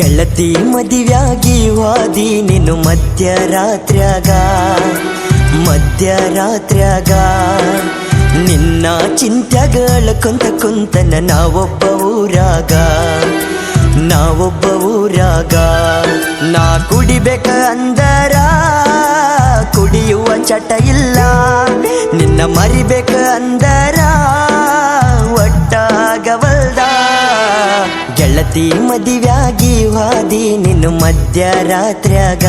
ಗೆಳತಿ ಮದುವ್ಯಾಗಿ ವಾದಿ ನೀನು ಮಧ್ಯರಾತ್ರ್ಯಾಗ ನಿನ್ನ ಚಿಂತ್ಯಾಗಳ ಕುಂತನ ನಾವೊಬ್ಬ ಊರಾಗ ನಾ ಕುಡಿಬೇಕ ಅಂದರ ಕುಡಿಯುವ ಚಟ ಇಲ್ಲ, ನಿನ್ನ ಮರಿಬೇಕ ಅಂದರ ಒಟ್ಟಾಗವಲ್ದ. ಗೆಳತಿ ಮದುವ್ಯಾಗಿ ವಾದಿ ನೀನು ಮಧ್ಯರಾತ್ರ್ಯಾಗ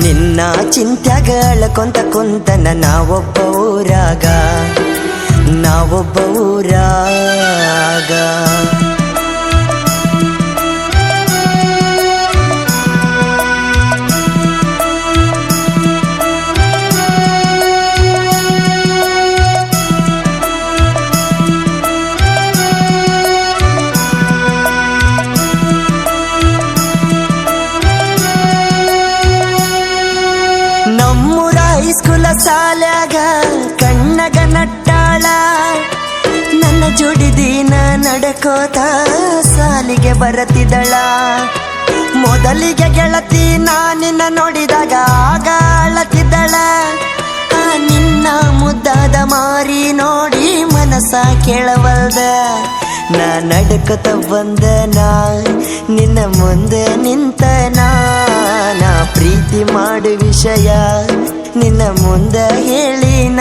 ನಿನ್ನ ಚಿಂತ್ಯಾಗಳ ಕುಂತನ ನಾವೊಬ್ಬ ಊರಾಗ ನಮ್ಮೂರ ಹೈಸ್ಕೂಲ ಸಾಲ್ಯಾಗ ಕಣ್ಣಗ ನಟ್ಟಾಳ ನನ್ನ ಜೋಡಿ ದಿನ ನಡಕೋತ ಸಾಲಿಗೆ ಬರತಿದ್ದಳ. ಮೊದಲಿಗೆ ಗೆಳತಿ ನಾನಿನ್ನ ನೋಡಿದಾಗ ಆಗ ಅಳತಿದ್ದಳ. ನಿನ್ನ ಮುದ್ದಾದ ಮಾರಿ ನೋಡಿ ಮನಸ ಕೇಳವಲ್ದ. ನಾ ನಡ್ಕೊತ ಬಂದನ ನಿನ್ನ ಮುಂದೆ ನಿಂತನ, ನಾ ಪ್ರೀತಿ ಮಾಡು ವಿಷಯ ನಿನ್ನ ಮುಂದೆ ಹೇಳಿನ.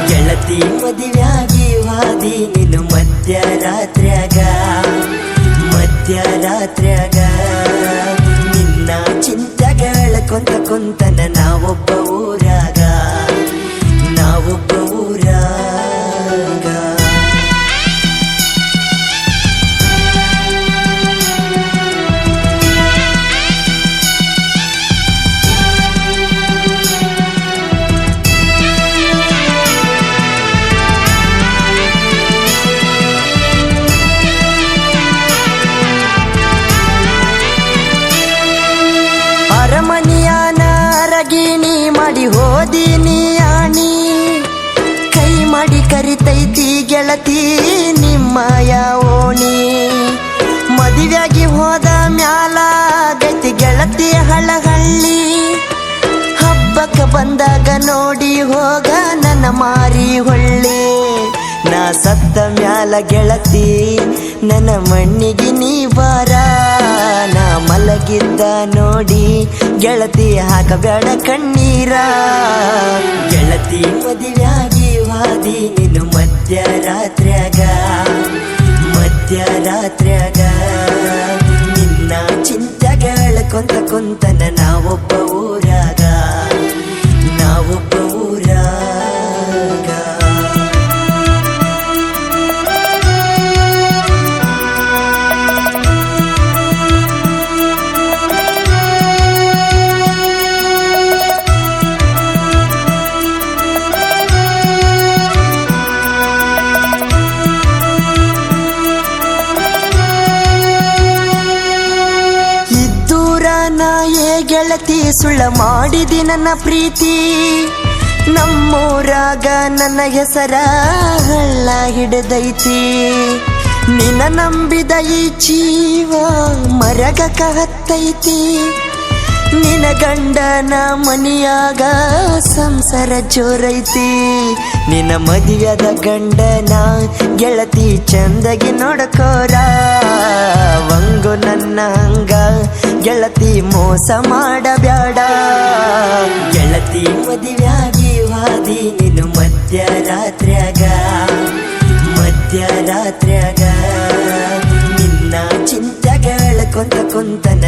ಗೆಳತಿ ಮದುವ್ಯಾಗಿ ವಾದಿ ನೀನು ಮಧ್ಯರಾತ್ರ್ಯಾಗ ನಿನ್ನ ಚಿಂತ್ಯಾಗಳ ಕುಂತನ ನಾವೊಬ್ಬ ಊರಾಗ ಅರಮನಿಯಾನ ಅರಗಿಣಿ ಮಾಡಿ ಹೋದಿನಿ ಆಣಿ, ಕೈ ಮಾಡಿ ಕರಿತೈತಿ ಗೆಳತಿ ನಿಮ್ಮಯ ಓಣಿ. ಮದುವ್ಯಾಗಿ ಹೋದ ಮ್ಯಾಲ ಗೈತಿ ಗೆಳತಿ ಹಳಹಳ್ಳಿ, ಹಬ್ಬಕ್ಕೆ ಬಂದಾಗ ನೋಡಿ ಹೋಗ ನನ್ನ ಮಾರಿ ಹೊಳ್ಳಿ. ನಾ ಸತ್ತ ಮ್ಯಾಲ ಗೆಳತಿ ನನ್ನ ಮಣ್ಣಿಗೆ ನೀ ಬಾರ, ನಾ ಮಲಗಿದ್ದ ನೋಡಿ ಗೆಳತಿ ಹಾಕಬೇಡ ಕಣ್ಣೀರ. ಗೆಳತಿ ಮದುವ್ಯಾಗಿ ವಾದಿ ನೀನು ಮಧ್ಯರಾತ್ರ್ಯಾಗ ನಿನ್ನ ಚಿಂತ್ಯಾಗಳ ಕುಂತನ ನಾವೊಬ್ಬ ಊರಾಗ ಗೆಳತಿ ಸುಳ್ಳ ಮಾಡಿದಿ ನನ್ನ ಪ್ರೀತಿ, ನಮ್ಮೂರಾಗ ನನ್ನ ಹೆಸರ ಹಳ್ಳ ಹಿಡಿದೈತಿ. ನಿನ್ನ ನಂಬಿದ ಈ ಜೀವ ಮರಗಕ ಹತ್ತೈತಿ, ನಿನ್ನ ಗಂಡನ ಮನಿಯಾಗ ಸಂಸಾರ ಜೋರೈತಿ. ನಿನ್ನ ಮದುವೆದ ಗಂಡನ ಗೆಳತಿ ಚಂದಗಿ ನೋಡಕೋರ, ವಂಗು ನನ್ನ ಹಂಗ ಗೆಳತಿ ಮೋಸ ಮಾಡಬ್ಯಾಡ. ಗೆಳತಿ ಮದುವ್ಯಾಗಿ ವಾದಿ ನೀನು ಮಧ್ಯರಾತ್ರ್ಯಾಗ ನಿನ್ನ ಚಿಂತ್ಯಾಗಳ ಕುಂತನ